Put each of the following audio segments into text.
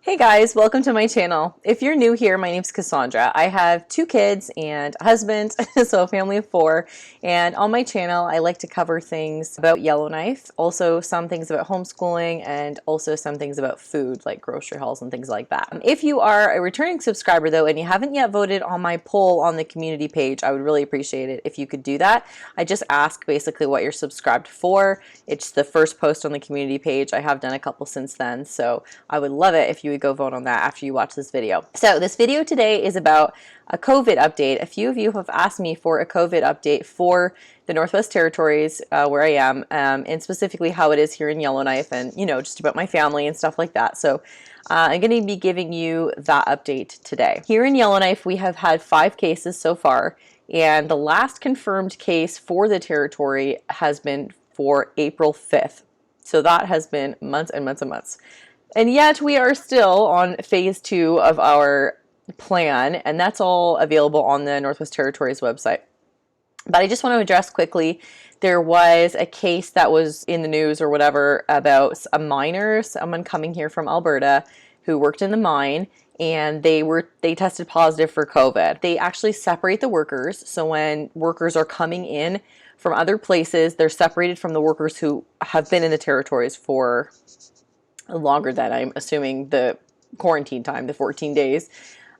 Hey guys, welcome to my channel. If you're new here, my name's Cassandra. I have 2 kids and a husband, so a family of 4. And on my channel, I like to cover things about Yellowknife, also some things about homeschooling, and also some things about food, like grocery hauls and things like that. If you are a returning subscriber though, and you haven't yet voted on my poll on the community page, I would really appreciate it if you could do that. I just ask basically what you're subscribed for. It's the first post on the community page. I have done a couple since then, so I would love it if you would go vote on that after you watch this video. So this video today is about a COVID update. A few of you have asked me for a COVID update for the Northwest Territories where I am, and specifically how it is here in Yellowknife, and just about my family and stuff like that. So I'm going to be giving you that update today. Here in Yellowknife, we have had 5 cases so far, and the last confirmed case for the territory has been for April 5th. So that has been months and months and months. And yet we are still on phase 2 of our plan, and that's all available on the Northwest Territories website. But I just want to address quickly, there was a case that was in the news or whatever about a miner, someone coming here from Alberta who worked in the mine, and they tested positive for COVID. They actually separate the workers, so when workers are coming in from other places, they're separated from the workers who have been in the territories for longer than, I'm assuming, the quarantine time, the 14 days.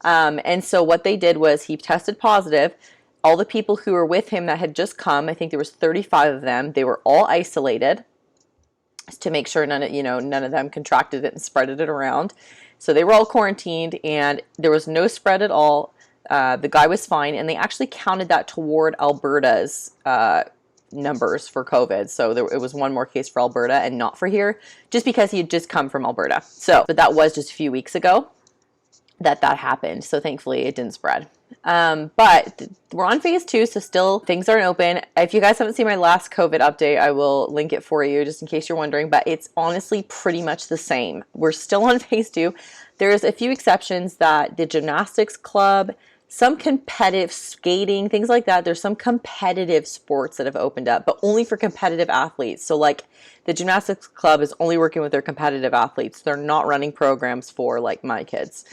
And so what they did was he tested positive. All the people who were with him that had just come, I think there was 35 of them, they were all isolated to make sure none of them contracted it and spread it around. So they were all quarantined, and there was no spread at all. The guy was fine, and they actually counted that toward Alberta's numbers for COVID. So it was one more case for Alberta and not for here, just because he had just come from Alberta. But that was just a few weeks ago that happened. So thankfully it didn't spread. But we're on phase 2, so still things aren't open. If you guys haven't seen my last COVID update, I will link it for you just in case you're wondering, but it's honestly pretty much the same. We're still on phase 2. There's a few exceptions that the gymnastics club, some competitive skating, things like that. There's some competitive sports that have opened up, but only for competitive athletes. So like the gymnastics club is only working with their competitive athletes. They're not running programs for like my kids.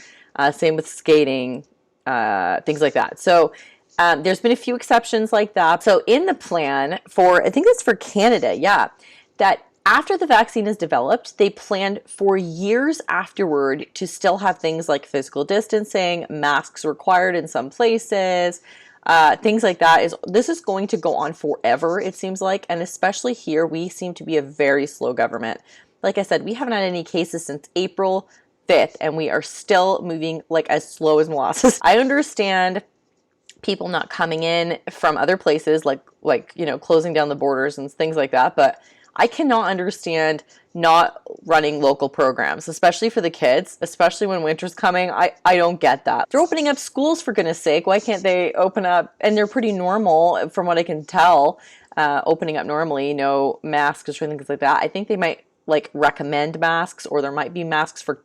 Same with skating, things like that. So there's been a few exceptions like that. So in the plan for, I think it's for Canada, yeah, that after the vaccine is developed, they planned for years afterward to still have things like physical distancing, masks required in some places, things like that. This is going to go on forever, it seems like, and especially here, we seem to be a very slow government. Like I said, we haven't had any cases since April 5th, and we are still moving like as slow as molasses. I understand people not coming in from other places, like closing down the borders and things like that, but I cannot understand not running local programs, especially for the kids, especially when winter's coming. I don't get that. They're opening up schools, for goodness sake. Why can't they open up? And they're pretty normal from what I can tell, opening up normally, no masks or things like that. I think they might like recommend masks, or there might be masks for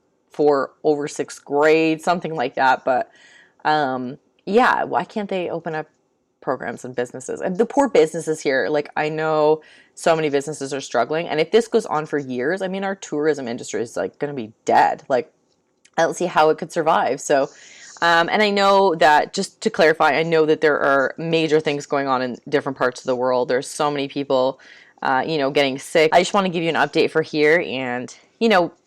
over 6th grade, something like that. But yeah, why can't they open up programs and businesses? And the poor businesses here, like I know so many businesses are struggling, and if this goes on for years, I mean, our tourism industry is like going to be dead. Like I don't see how it could survive. So and I know that, just to clarify, I know that there are major things going on in different parts of the world. There's so many people getting sick. I just want to give you an update for here, and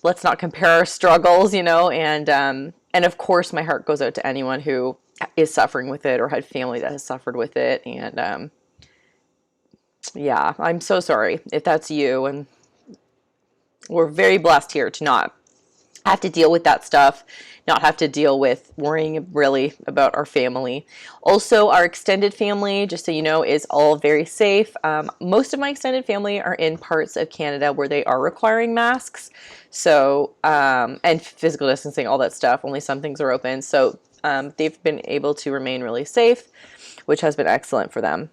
let's not compare our struggles, and of course my heart goes out to anyone who is suffering with it or had family that has suffered with it. And yeah, I'm so sorry if that's you, and we're very blessed here to not have to deal with that stuff, not have to deal with worrying really about our family. Also, our extended family, just so you know, is all very safe. Most of my extended family are in parts of Canada where they are requiring masks, so and physical distancing, all that stuff. Only some things are open, so they've been able to remain really safe, which has been excellent for them.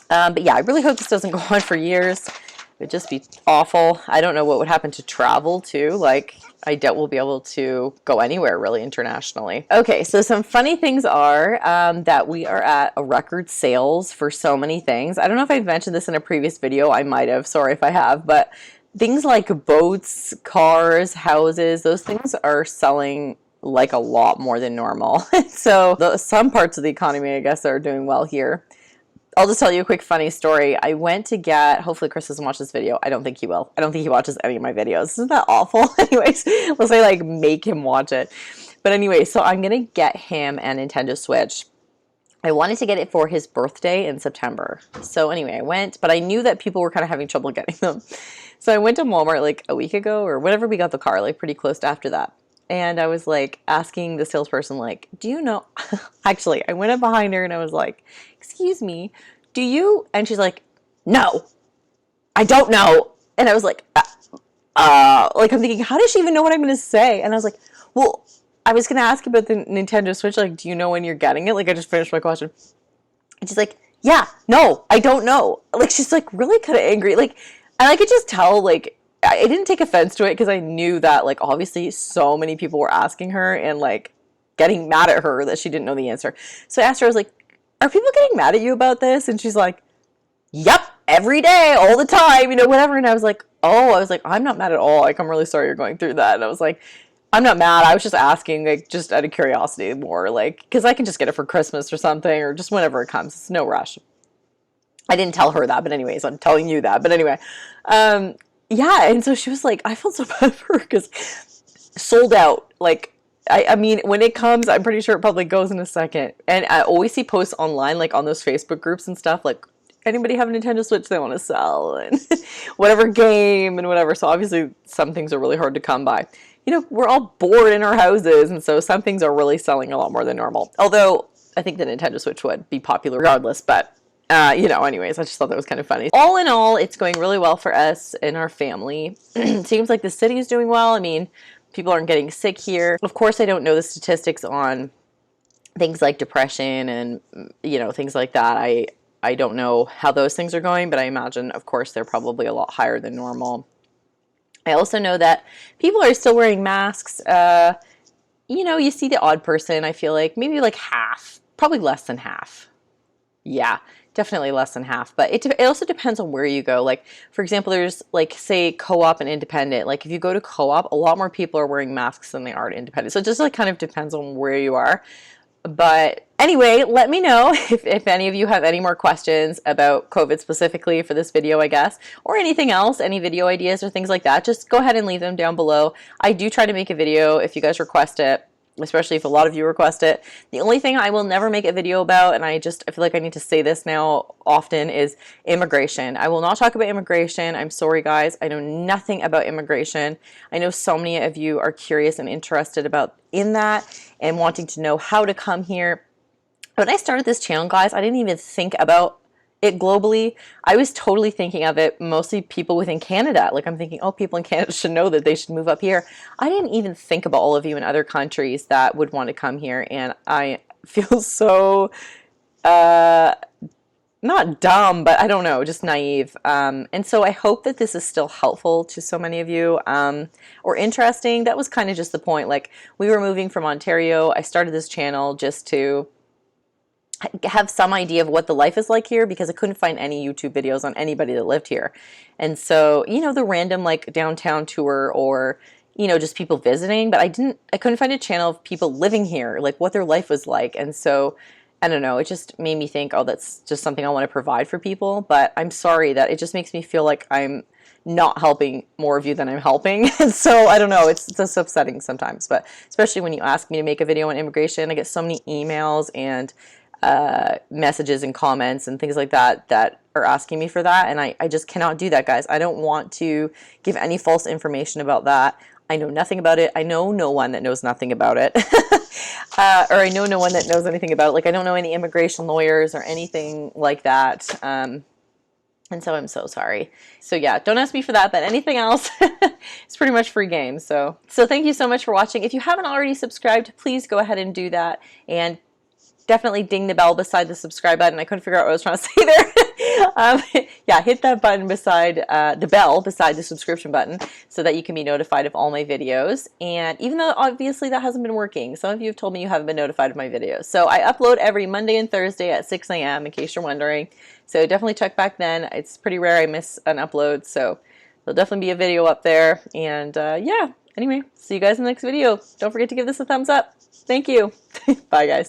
But yeah, I really hope this doesn't go on for years. It would just be awful. I don't know what would happen to travel too. Like, I doubt we'll be able to go anywhere really internationally. Okay, so some funny things are that we are at a record sales for so many things. I don't know if I've mentioned this in a previous video. I might have. Sorry if I have. But things like boats, cars, houses, those things are selling like a lot more than normal. So some parts of the economy, I guess, are doing well here. I'll just tell you a quick funny story. I went to get, hopefully Chris doesn't watch this video. I don't think he will. I don't think he watches any of my videos. Isn't that awful? Anyways, unless I like make him watch it. But anyway, so I'm going to get him a Nintendo Switch. I wanted to get it for his birthday in September. So anyway, I went, but I knew that people were kind of having trouble getting them. So I went to Walmart like a week ago or whenever we got the car, like pretty close to after that. And I was like asking the salesperson, like, do you know, actually, I went up behind her and I was like, excuse me, do you, and she's like, no, I don't know. And I was like I'm thinking, how does she even know what I'm going to say? And I was like, well, I was going to ask about the Nintendo Switch, like, do you know when you're getting it? Like, I just finished my question. And she's like, yeah, no, I don't know. Like, she's like really kind of angry. Like, and I could just tell, like, I didn't take offense to it because I knew that, like, obviously so many people were asking her and, like, getting mad at her that she didn't know the answer. So I asked her, I was like, are people getting mad at you about this? And she's like, yep, every day, all the time, you know, whatever. And I was like, I'm not mad at all. Like, I'm really sorry you're going through that. And I was like, I'm not mad. I was just asking, like, just out of curiosity more, like, because I can just get it for Christmas or something or just whenever it comes. It's no rush. I didn't tell her that, but anyways, I'm telling you that. But anyway, yeah, and so she was like, I felt so bad for her because sold out. Like, I mean, when it comes, I'm pretty sure it probably goes in a second. And I always see posts online, like on those Facebook groups and stuff, like, anybody have a Nintendo Switch they want to sell and whatever game and whatever. So obviously some things are really hard to come by. You know, we're all bored in our houses, and so some things are really selling a lot more than normal. Although I think the Nintendo Switch would be popular regardless, but you know, anyways, I just thought that was kind of funny. All in all, it's going really well for us and our family. Seems like the city is doing well. I mean, people aren't getting sick here. Of course, I don't know the statistics on things like depression and, you know, things like that. I don't know how those things are going, but I imagine, of course, they're probably a lot higher than normal. I also know that people are still wearing masks. You know, you see the odd person, I feel like, maybe like half, probably less than half. Yeah, definitely less than half. But it also depends on where you go. Like, for example, there's like, say, co-op and independent. Like, if you go to co-op, a lot more people are wearing masks than they are to independent. So it just like kind of depends on where you are. But anyway, let me know if any of you have any more questions about COVID specifically for this video, I guess, or anything else, any video ideas or things like that. Just go ahead and leave them down below. I do try to make a video if you guys request it, especially if a lot of you request it. The only thing I will never make a video about, and I feel like I need to say this now often, is immigration. I will not talk about immigration. I'm sorry, guys. I know nothing about immigration. I know so many of you are curious and interested in that and wanting to know how to come here. When I started this channel, guys, I didn't even think about it globally. I was totally thinking of it mostly people within Canada. Like, I'm thinking, oh, people in Canada should know that they should move up here. I didn't even think about all of you in other countries that would want to come here, and I feel so not dumb, but I don't know, just naive. And so I hope that this is still helpful to so many of you, or interesting. That was kind of just the point. Like, we were moving from Ontario. I started this channel just to have some idea of what the life is like here, because I couldn't find any YouTube videos on anybody that lived here. And so, you know, the random like downtown tour or, you know, just people visiting, but I couldn't find a channel of people living here, like what their life was like. And so, I don't know, it just made me think, oh, that's just something I want to provide for people. But I'm sorry that it just makes me feel like I'm not helping more of you than I'm helping. And so, I don't know, it's just upsetting sometimes. But especially when you ask me to make a video on immigration, I get so many emails and messages and comments and things like that that are asking me for that, and I just cannot do that, guys. I don't want to give any false information about that. I know nothing about it. I know no one that knows nothing about it. Or I know no one that knows anything about it. Like, I don't know any immigration lawyers or anything like that. And so I'm so sorry. So yeah, don't ask me for that, but anything else, it's pretty much free game. So thank you so much for watching. If you haven't already subscribed, please go ahead and do that, and definitely ding the bell beside the subscribe button. I couldn't figure out what I was trying to say there. Yeah, hit that button beside the bell beside the subscription button so that you can be notified of all my videos. And even though obviously that hasn't been working, some of you have told me you haven't been notified of my videos. So I upload every Monday and Thursday at 6 a.m. in case you're wondering. So definitely check back then. It's pretty rare I miss an upload. So There'll definitely be a video up there. And yeah, anyway, see you guys in the next video. Don't forget to give this a thumbs up. Thank you. Bye, guys.